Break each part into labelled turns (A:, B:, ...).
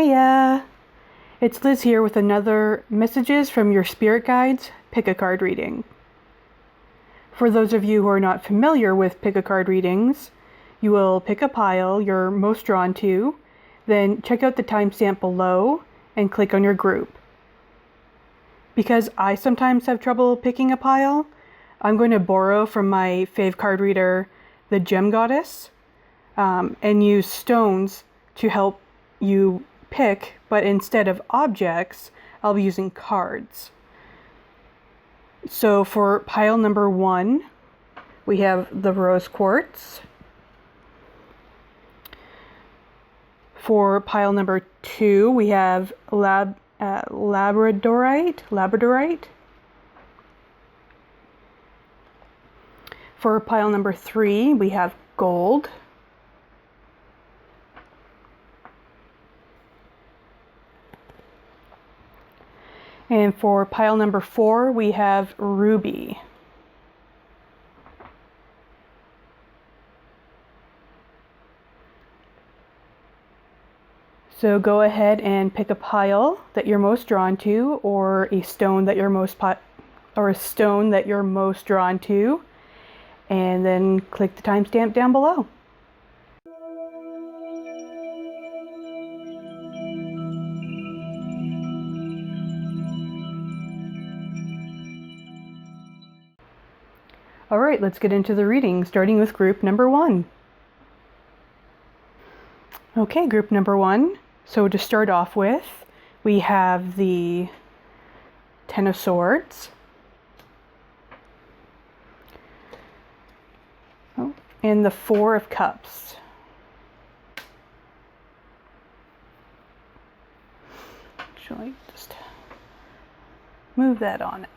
A: Hiya! It's Liz here with another Messages from Your Spirit Guides Pick a Card reading. For those of you who are not familiar with pick a card readings, you will pick a pile you're most drawn to, then check out the timestamp below and click on your group. Because I sometimes have trouble picking a pile, I'm going to borrow from my fave card reader, the Gem Goddess, and use stones to help you pick, but instead of objects, I'll be using cards. So for pile number 1, we have the rose quartz. For pile number 2, we have labradorite. For pile number 3, we have gold. And for pile number 4, we have ruby. So go ahead and pick a pile that you're most drawn to, or a stone that you're most drawn to, and then click the timestamp down below. All right, let's get into the reading, starting with group number 1. Okay, group number 1. So to start off with, we have the Ten of Swords. And the Four of Cups. Actually, just move that on it.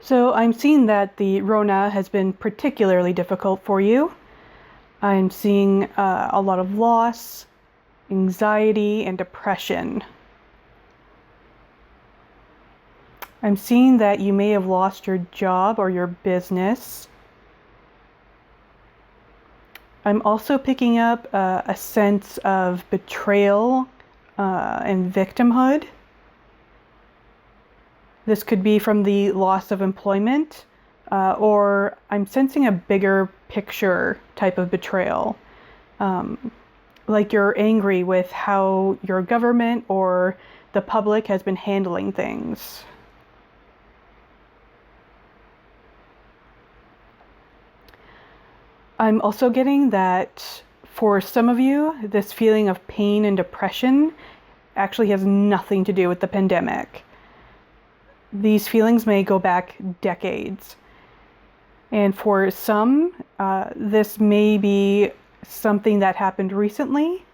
A: So I'm seeing that the Rona has been particularly difficult for you. I'm seeing a lot of loss, anxiety, and depression. I'm seeing that you may have lost your job or your business. I'm also picking up a sense of betrayal and victimhood. This could be from the loss of employment, or I'm sensing a bigger picture type of betrayal. Like you're angry with how your government or the public has been handling things. I'm also getting that for some of you, this feeling of pain and depression actually has nothing to do with the pandemic. These feelings may go back decades. And for some, this may be something that happened recently,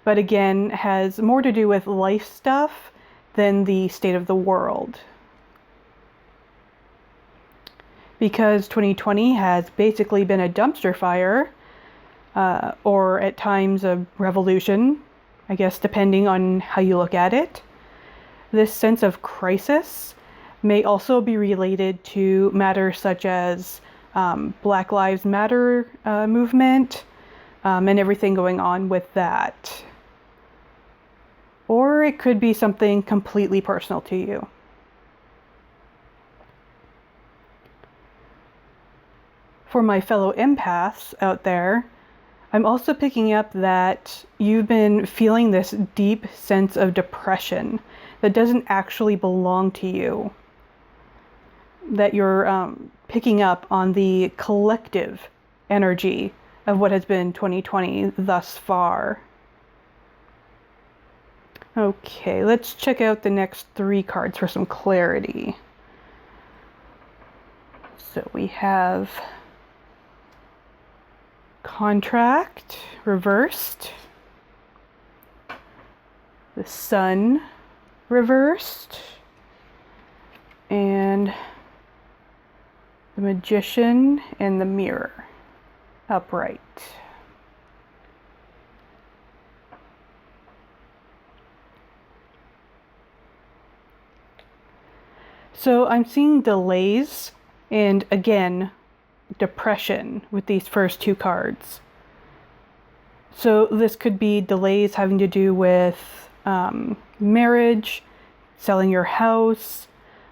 A: but again, has more to do with life stuff than the state of the world. Because 2020 has basically been a dumpster fire, or at times a revolution, I guess, depending on how you look at it. This sense of crisis may also be related to matters such as Black Lives Matter movement and everything going on with that. Or it could be something completely personal to you. For my fellow empaths out there, I'm also picking up that you've been feeling this deep sense of depression that doesn't actually belong to you. That you're picking up on the collective energy of what has been 2020 thus far. Okay, let's check out the next 3 cards for some clarity. So we have Contract reversed, the Sun reversed, and the Magician and the Mirror upright. So I'm seeing delays, and again, depression with these first two cards. So this could be delays having to do with marriage, selling your house,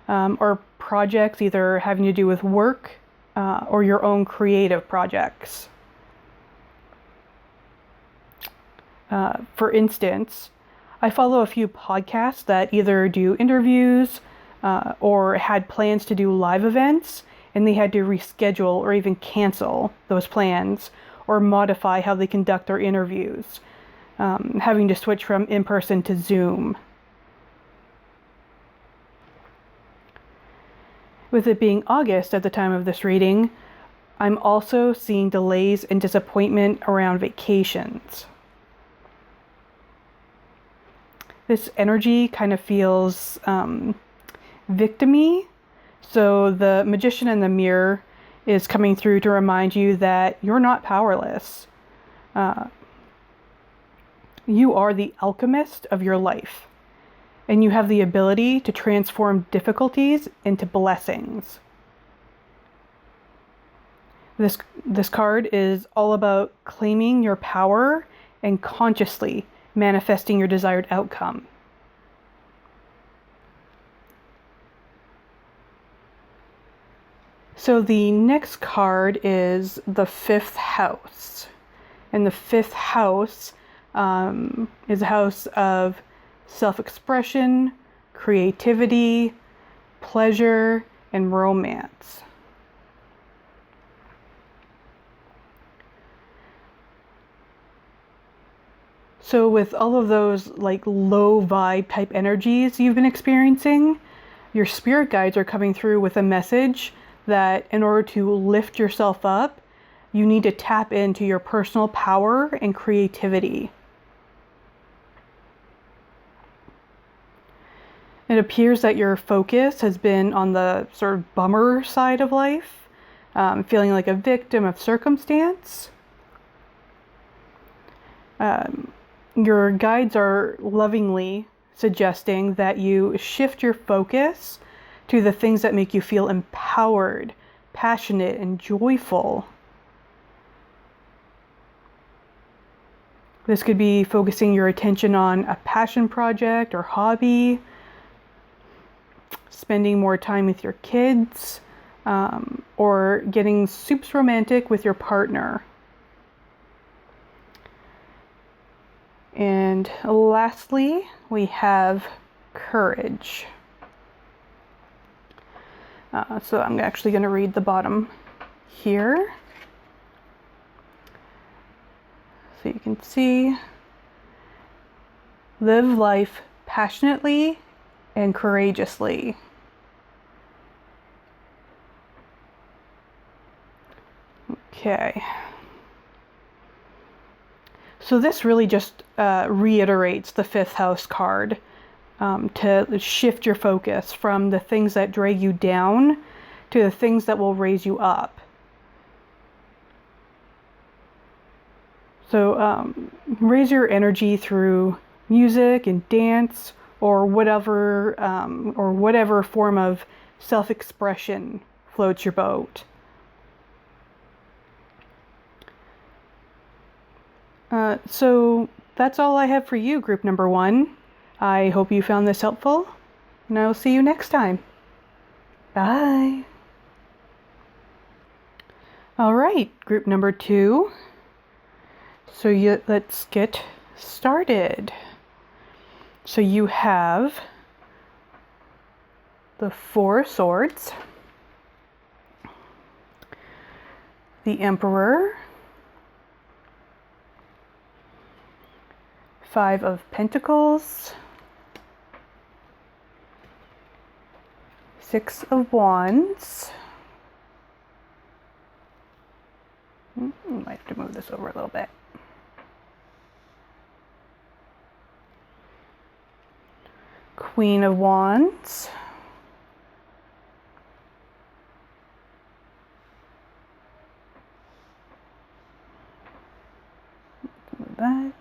A: or projects either having to do with work or your own creative projects. For instance, I follow a few podcasts that either do interviews or had plans to do live events, and they had to reschedule or even cancel those plans or modify how they conduct their interviews, having to switch from in-person to Zoom. With it being August at the time of this reading, I'm also seeing delays and disappointment around vacations. This energy kind of feels victim-y. So the Magician in the Mirror is coming through to remind you that you're not powerless. You are the alchemist of your life, and you have the ability to transform difficulties into blessings. This card is all about claiming your power and consciously manifesting your desired outcome. So the next card is the fifth house. And the fifth house is a house of self-expression, creativity, pleasure, and romance. So with all of those like low vibe type energies you've been experiencing, your spirit guides are coming through with a message that in order to lift yourself up, you need to tap into your personal power and creativity. It appears that your focus has been on the sort of bummer side of life, feeling like a victim of circumstance. Your guides are lovingly suggesting that you shift your focus to the things that make you feel empowered, passionate, and joyful. This could be focusing your attention on a passion project or hobby, spending more time with your kids, or getting super romantic with your partner. And lastly, we have courage. So I'm actually going to read the bottom here. So you can see, live life passionately and courageously. Okay. So this really just reiterates the fifth house card, to shift your focus from the things that drag you down to the things that will raise you up. So raise your energy through music and dance or whatever form of self-expression floats your boat. So that's all I have for you, group number 1. I hope you found this helpful, and I will see you next time. Bye. All right, group number 2. So let's get started. So you have the 4 swords, the Emperor, 5 of Pentacles, 6 of Wands. Might have to move this over a little bit. Queen of Wands. Move that.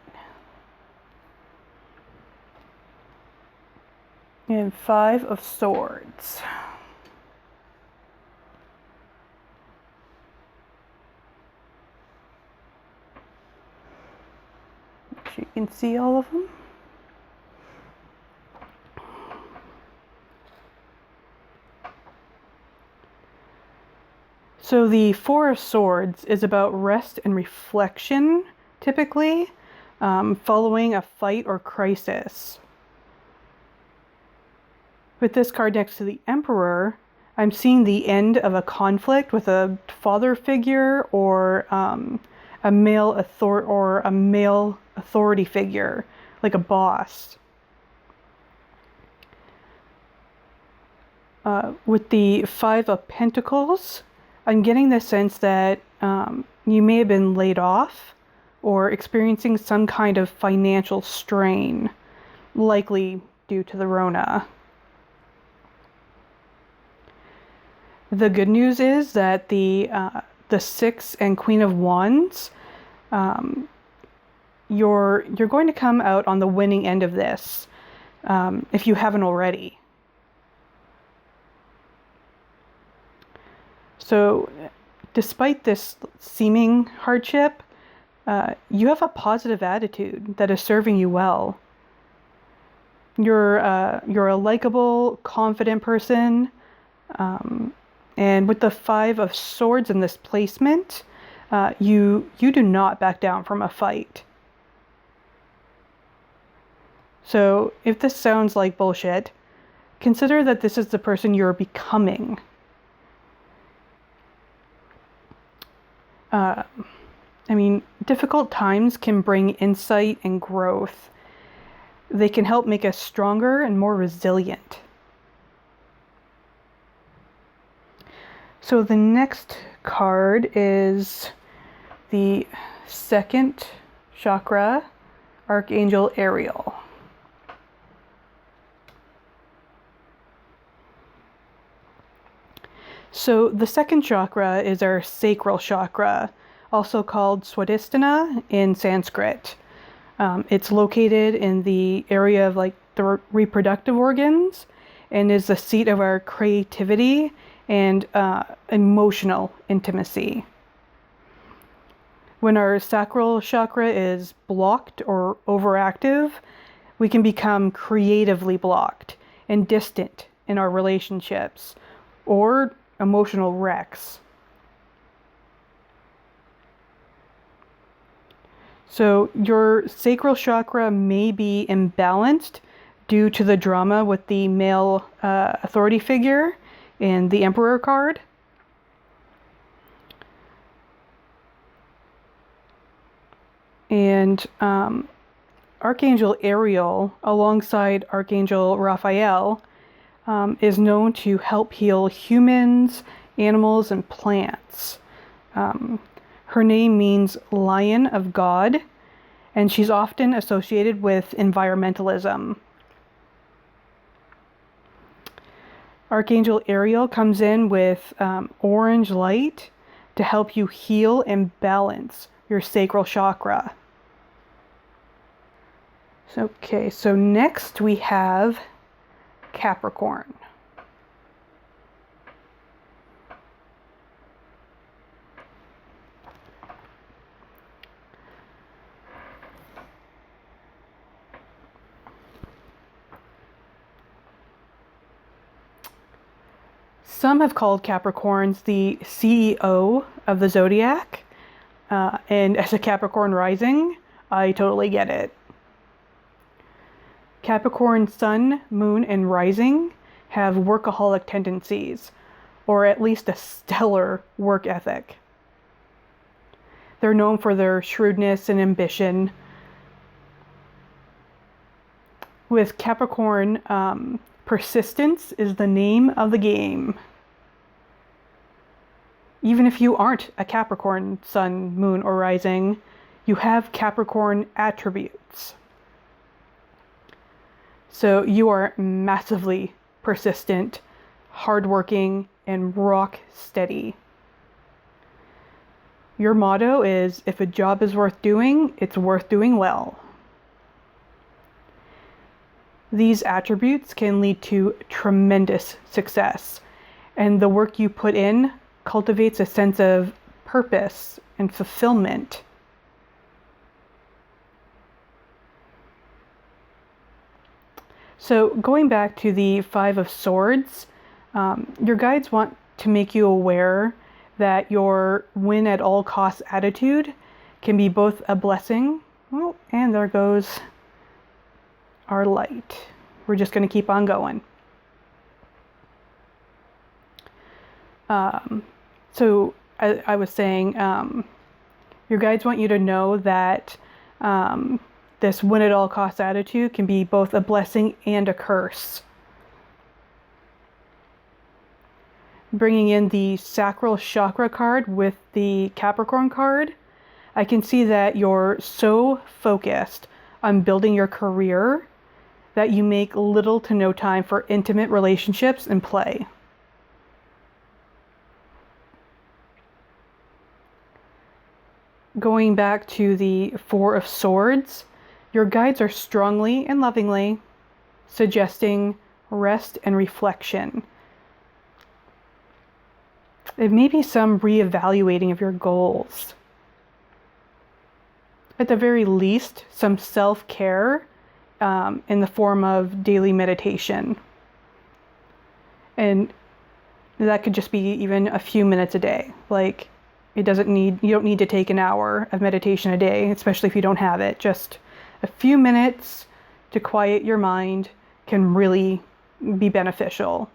A: And 5 of Swords. sure you can see all of them. So the Four of Swords is about rest and reflection, typically, following a fight or crisis. With this card next to the Emperor, I'm seeing the end of a conflict with a father figure or a male authority figure, like a boss. With the Five of Pentacles, I'm getting the sense that you may have been laid off or experiencing some kind of financial strain, likely due to the Rona. The good news is that the Six and Queen of Wands, you're going to come out on the winning end of this, if you haven't already. So, despite this seeming hardship, you have a positive attitude that is serving you well. You're a likable, confident person, and with the Five of Swords in this placement, you do not back down from a fight. So, if this sounds like bullshit, consider that this is the person you're becoming. Difficult times can bring insight and growth. They can help make us stronger and more resilient. So the next card is the second chakra, Archangel Ariel. So the second chakra is our sacral chakra, also called Swadhisthana in Sanskrit. It's located in the area of the reproductive organs and is the seat of our creativity and emotional intimacy. When our sacral chakra is blocked or overactive, we can become creatively blocked and distant in our relationships or emotional wrecks. So your sacral chakra may be imbalanced due to the drama with the male authority figure in the Emperor card. And Archangel Ariel, alongside Archangel Raphael, is known to help heal humans, animals, and plants. Her name means Lion of God, and she's often associated with environmentalism. Archangel Ariel comes in with orange light to help you heal and balance your sacral chakra. Okay, so next we have Capricorn. Some have called Capricorns the CEO of the zodiac, and as a Capricorn rising, I totally get it. Capricorn sun, moon, and rising have workaholic tendencies, or at least a stellar work ethic. They're known for their shrewdness and ambition. With Capricorn, persistence is the name of the game. Even if you aren't a Capricorn sun, moon, or rising, you have Capricorn attributes. So you are massively persistent, hardworking, and rock steady. Your motto is, if a job is worth doing, it's worth doing well. These attributes can lead to tremendous success, and the work you put in cultivates a sense of purpose and fulfillment. So going back to the Five of Swords, your guides want to make you aware that your win at all costs attitude can be both a blessing, oh, and there goes our light. We're just going to keep on going. So I was saying, your guides want you to know that this win at all costs attitude can be both a blessing and a curse. Bringing in the sacral chakra card with the Capricorn card, I can see that you're so focused on building your career that you make little to no time for intimate relationships and play. Going back to the Four of Swords, your guides are strongly and lovingly suggesting rest and reflection. It may be some reevaluating of your goals. At the very least, some self-care in the form of daily meditation. And that could just be even a few minutes a day. Like, you don't need to take an hour of meditation a day, especially if you don't have it. Just a few minutes to quiet your mind can really be beneficial.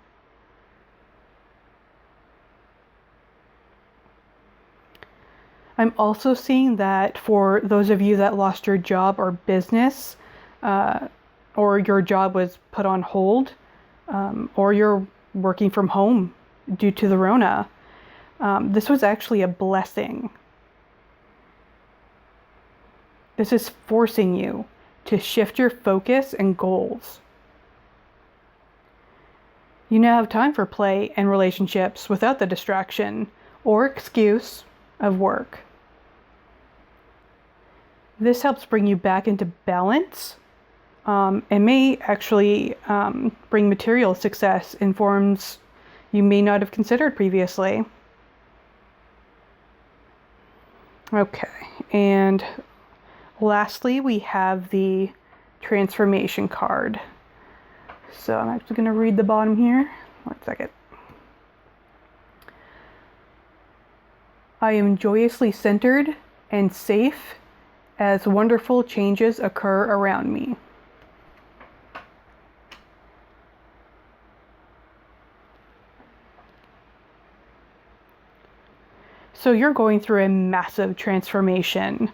A: I'm also seeing that for those of you that lost your job or business, or your job was put on hold, or you're working from home due to the Rona, this was actually a blessing. This is forcing you to shift your focus and goals. You now have time for play and relationships without the distraction or excuse of work. This helps bring you back into balance, and may actually bring material success in forms you may not have considered previously. Okay, and lastly, we have the transformation card. So I'm actually going to read the bottom here. 1 second. I am joyously centered and safe as wonderful changes occur around me. So you're going through a massive transformation.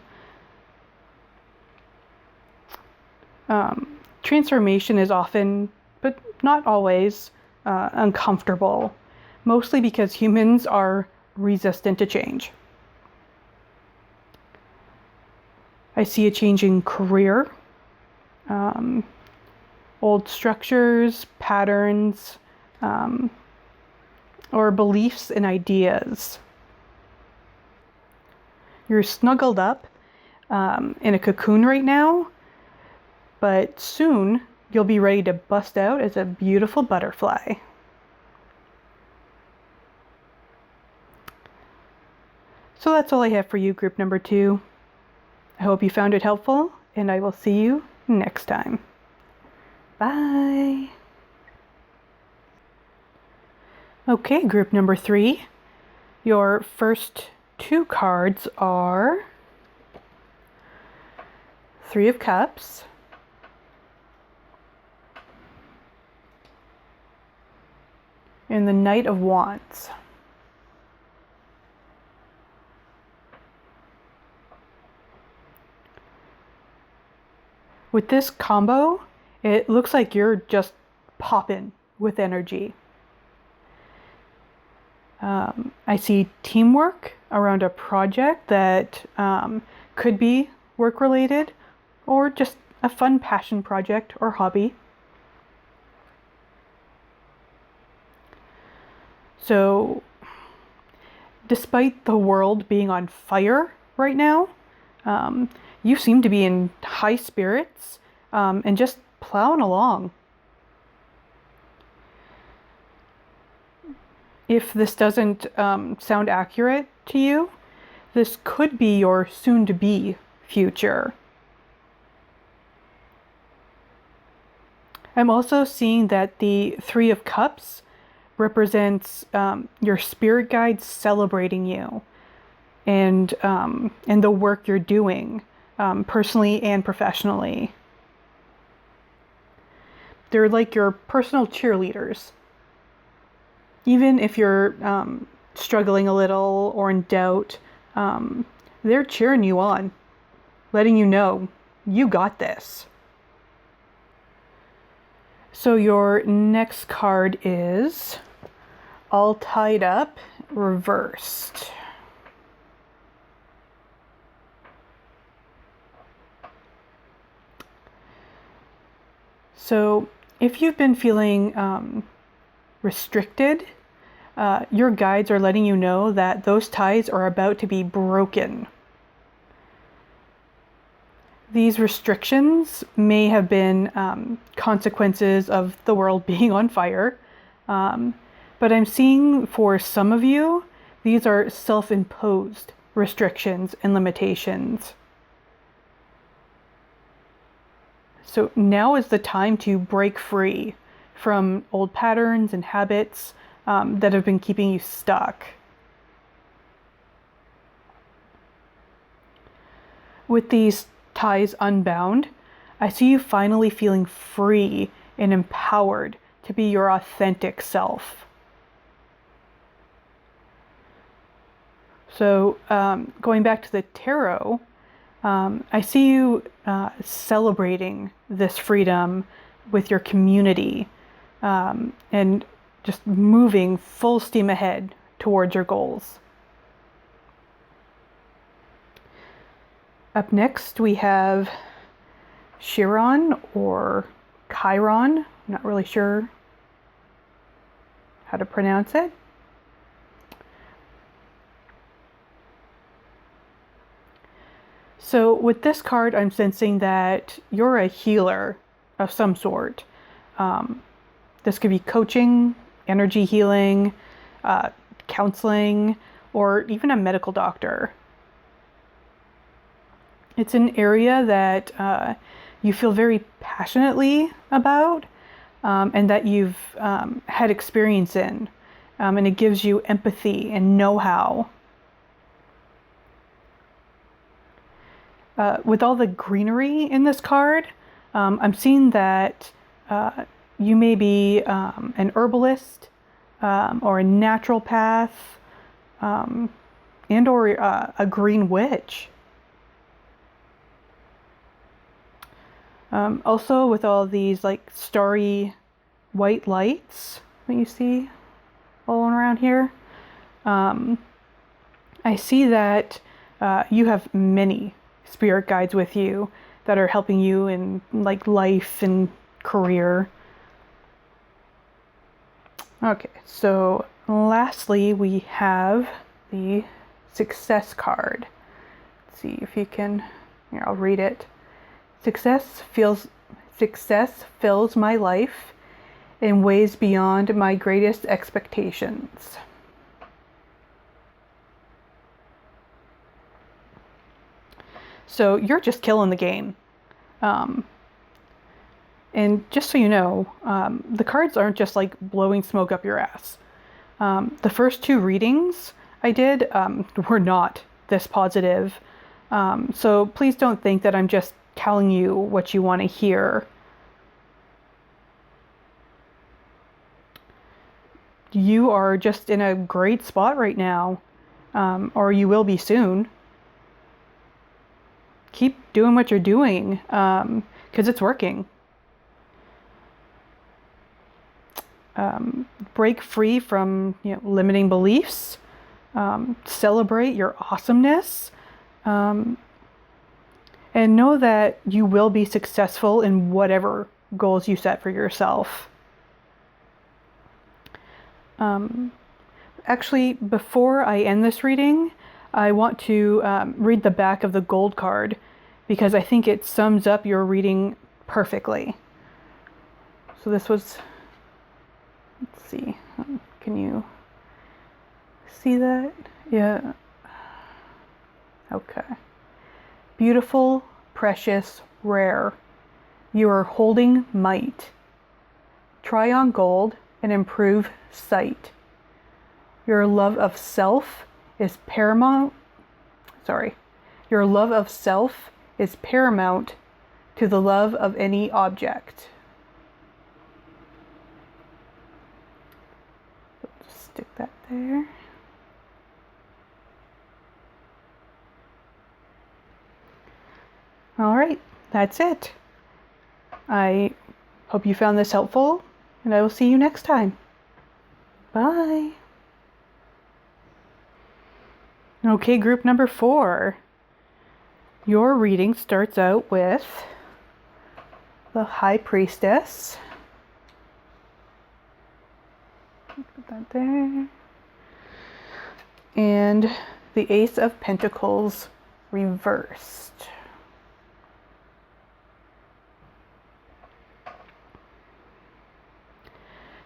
A: Transformation is often, but not always, uncomfortable, mostly because humans are resistant to change. I see a changing career, old structures, patterns, or beliefs and ideas. You're snuggled up in a cocoon right now, but soon you'll be ready to bust out as a beautiful butterfly. So that's all I have for you, group number 2. I hope you found it helpful, and I will see you next time. Bye. Okay, group number 3. Your first 2 cards are 3 of Cups and the Knight of Wands. With this combo, it looks like you're just popping with energy. I see teamwork around a project that could be work-related or just a fun passion project or hobby. So, despite the world being on fire right now, you seem to be in high spirits and just plowing along. If this doesn't sound accurate to you, this could be your soon-to-be future. I'm also seeing that the Three of Cups represents your spirit guides celebrating you and the work you're doing personally and professionally. They're like your personal cheerleaders. Even if you're struggling a little or in doubt, they're cheering you on, letting you know you got this. So your next card is All Tied Up, reversed. So if you've been feeling restricted, your guides are letting you know that those ties are about to be broken. These restrictions may have been consequences of the world being on fire, but I'm seeing for some of you, these are self-imposed restrictions and limitations. So now is the time to break free from old patterns and habits that have been keeping you stuck. With these ties unbound, I see you finally feeling free and empowered to be your authentic self. So going back to the tarot, I see you celebrating this freedom with your community and just moving full steam ahead towards your goals. Up next, we have Chiron or Chiron. I'm not really sure how to pronounce it. So with this card, I'm sensing that you're a healer of some sort. This could be coaching, energy healing, counseling, or even a medical doctor. It's an area that you feel very passionately about and that you've had experience in. And it gives you empathy and know-how. With all the greenery in this card, I'm seeing that you may be an herbalist or a naturopath and or a green witch. Also with all these like starry white lights that you see all around here, I see that you have many spirit guides with you that are helping you in like life and career. Okay, so lastly we have the success card. Let's see if you can, here I'll read it. Success fills my life in ways beyond my greatest expectations. So you're just killing the game. And just so you know, the cards aren't just like blowing smoke up your ass. The first two readings I did were not this positive. So please don't think that I'm just telling you what you want to hear. You are just in a great spot right now, or you will be soon. Keep doing what you're doing, because it's working. Break free from limiting beliefs. Celebrate your awesomeness. And know that you will be successful in whatever goals you set for yourself. Actually, before I end this reading, I want to read the back of the gold card because I think it sums up your reading perfectly. So this was, let's see, can you see that? Yeah. Okay. Beautiful, precious, rare. You are holding might. try on gold and improve sight. Your love of self is paramount. Your love of self is paramount to the love of any object. Just stick that there. All right, that's it. I hope you found this helpful, and I will see you next time. Bye. Okay, group number 4. Your reading starts out with the High Priestess. Put that there. And the Ace of Pentacles reversed.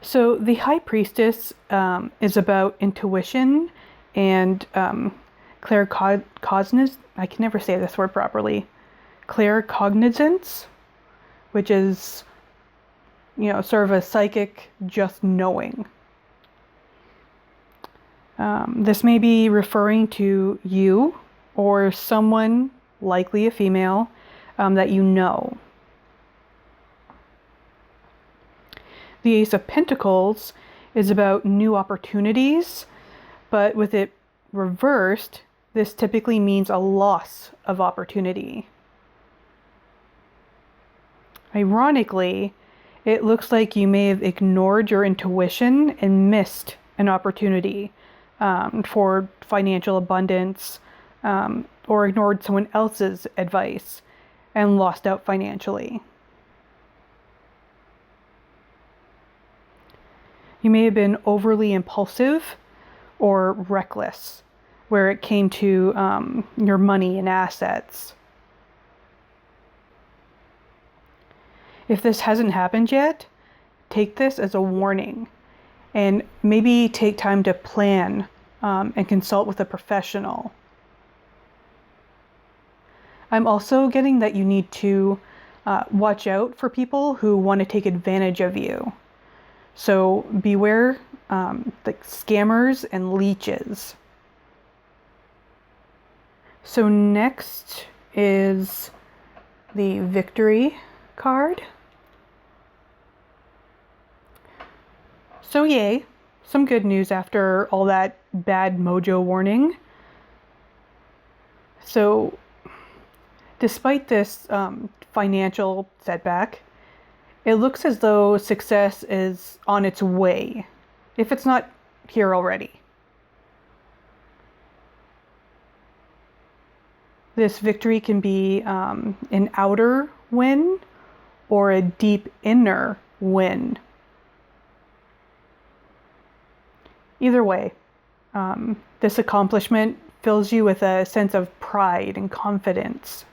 A: So the High Priestess is about intuition and claircognizance. I can never say this word properly. Claircognizance, which is, sort of a psychic just knowing. This may be referring to you or someone, likely a female, that you know. The Ace of Pentacles is about new opportunities, but with it reversed, this typically means a loss of opportunity. Ironically, it looks like you may have ignored your intuition and missed an opportunity for financial abundance, or ignored someone else's advice and lost out financially. You may have been overly impulsive or reckless where it came to your money and assets. If this hasn't happened yet, take this as a warning and maybe take time to plan and consult with a professional. I'm also getting that you need to watch out for people who want to take advantage of you. So beware the scammers and leeches. So next is the Victory card. So yay, some good news after all that bad mojo warning. So despite this financial setback, it looks as though success is on its way, if it's not here already. This victory can be an outer win or a deep inner win. Either way, this accomplishment fills you with a sense of pride and confidence.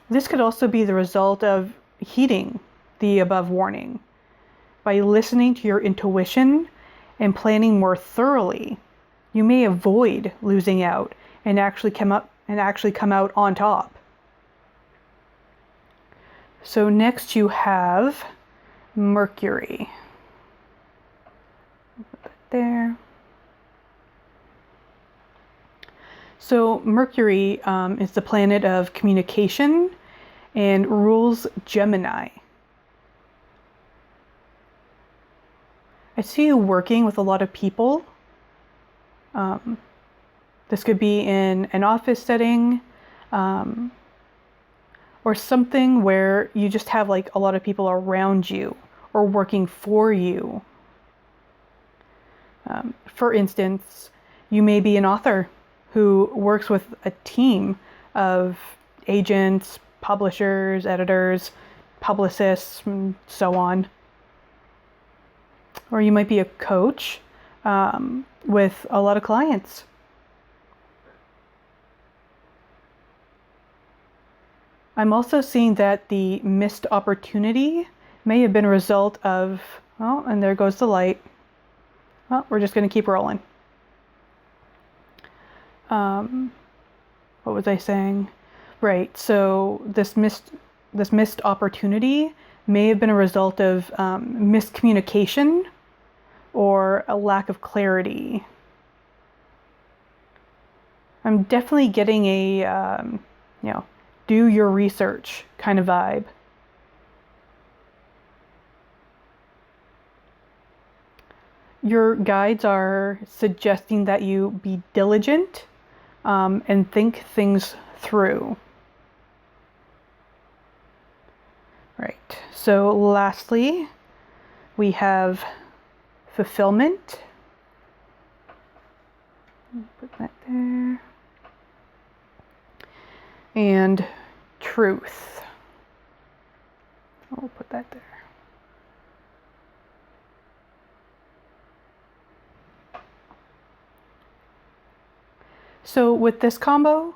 A: This could also be the result of heeding the above warning. By listening to your intuition and planning more thoroughly, you may avoid losing out and actually come out on top. So next you have Mercury. Put that there. So Mercury is the planet of communication and rules Gemini. I see you working with a lot of people. This could be in an office setting, or something where you just have like a lot of people around you or working for you. For instance, you may be an author who works with a team of agents, publishers, editors, publicists, and so on. Or you might be a coach with a lot of clients. I'm also seeing that the missed opportunity may have been a result of, oh, and there goes the light. Well, we're just going to keep rolling. What was I saying? Right, so this missed this missed opportunity may have been a result of miscommunication or a lack of clarity. I'm definitely getting a, do your research kind of vibe. Your guides are suggesting that you be diligent and think things through. Right. So lastly, we have fulfillment. Put that there. And truth. I'll put that there. So with this combo,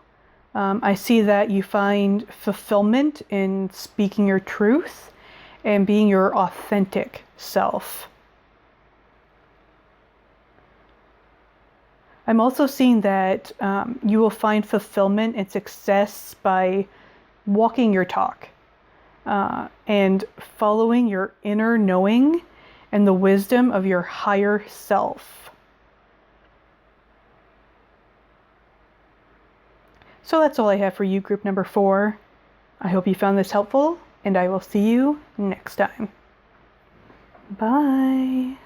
A: I see that you find fulfillment in speaking your truth and being your authentic self. I'm also seeing that you will find fulfillment and success by walking your talk and following your inner knowing and the wisdom of your higher self. So that's all I have for you, group number 4. I hope you found this helpful, and I will see you next time. Bye.